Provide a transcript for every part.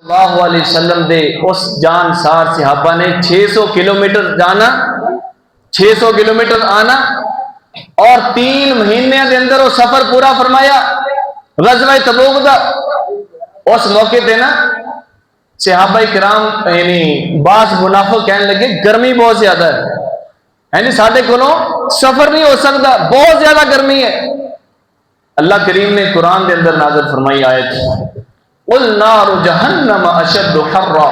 اللہ علیہ وسلم دے اس جان سار صحابہ نے 600 کلومیٹر جانا، 600 کلومیٹر آنا اور 3 مہینے دے اندر وہ سفر پورا فرمایا غزوہ تبوک دا۔ اس موقع تے نا صحابہ کرام یعنی بعض منافق کہنے لگے گرمی بہت زیادہ ہے، یعنی ساڈے کولوں سفر نہیں ہو سکتا، بہت زیادہ گرمی ہے۔ اللہ کریم نے قرآن دے اندر نازل فرمائی آیت قل نار جہنم اشد حرا،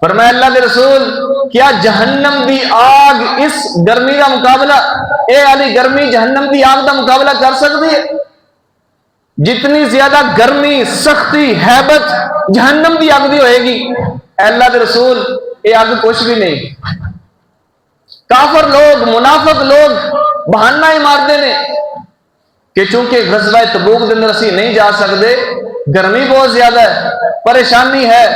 فرمایا اللہ کے رسول کیا جہنم دی آگ اس گرمی کا مقابلہ، اے علی گرمی جہنم دی آگ کا مقابلہ کر سکتی ہے؟ جتنی زیادہ گرمی، سختی، ہیبت جہنم دی آگ دی ہوئے گی، اے اللہ کے رسول یہ آگ کچھ بھی نہیں۔ کافر لوگ، منافق لوگ بہانہ ہی مارتے ہیں کہ چونکہ غزوہ تبوک دے اندر اسی نہیں جا سکتے، گرمی بہت زیادہ ہے، پریشانی ہے،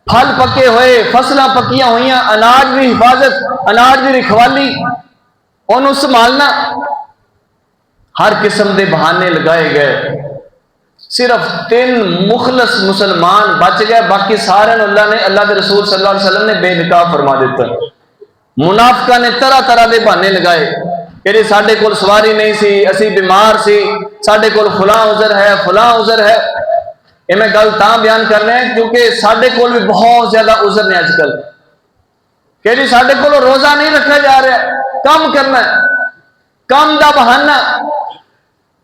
پھل پکے ہوئے، فصلیں پکیاں ہوئیاں، اناج بھی حفاظت، اناج بھی رکھوالی، انہوں سنبھالنا، ہر قسم دے بہانے لگائے گئے۔ صرف 3 مخلص مسلمان بچ گئے، باقی سارے اللہ نے، اللہ کے رسول صلی اللہ علیہ وسلم نے بے نکاح فرما دیتا۔ منافقہ نے طرح طرح دے بہانے لگائے کہ جی ساڈے کول سواری نہیں سی، اسی بیمار سی، ساڈے کول فلاں عذر ہے، فلاں عذر ہے۔ یہ میں گل تاں بیان کر رہے ہیں کیونکہ ساڈے کول بھی بہت زیادہ عذر نے آج کل کہ جی ساڈے کول روزہ نہیں رکھا جا رہا ہے، کم کرنا ہے، کم دا بہانہ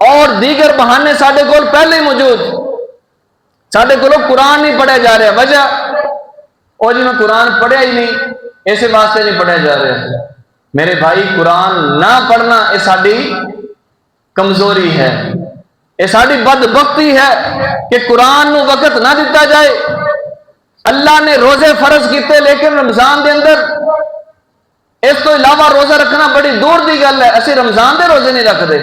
اور دیگر بہانے ساڈے کول پہلے ہی موجود۔ ساڈے کول قرآن نہیں پڑھیا جا رہا، وجہ اور جی میں قرآن پڑھیا ہی نہیں، اسے واسطے نہیں پڑھیا جا رہا۔ میرے بھائی قرآن نہ پڑھنا یہ ساری کمزوری ہے، یہ ساری بدبختی ہے کہ قرآن نو وقت نہ دیتا جائے۔ اللہ نے روزے فرض کیتے لیکن رمضان دے اندر اس تو علاوہ روزہ رکھنا بڑی دور دی گل ہے، اسی رمضان دے روزے نہیں رکھتے۔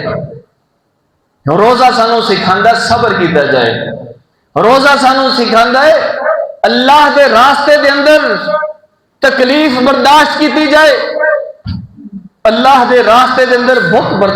روزہ سانو سکھاندا صبر کیتا جائے، روزہ سانو سکھاندا ہے اللہ دے راستے دے اندر تکلیف برداشت کیتی جائے، اللہ دے راستے دے اندر بھوک برداشت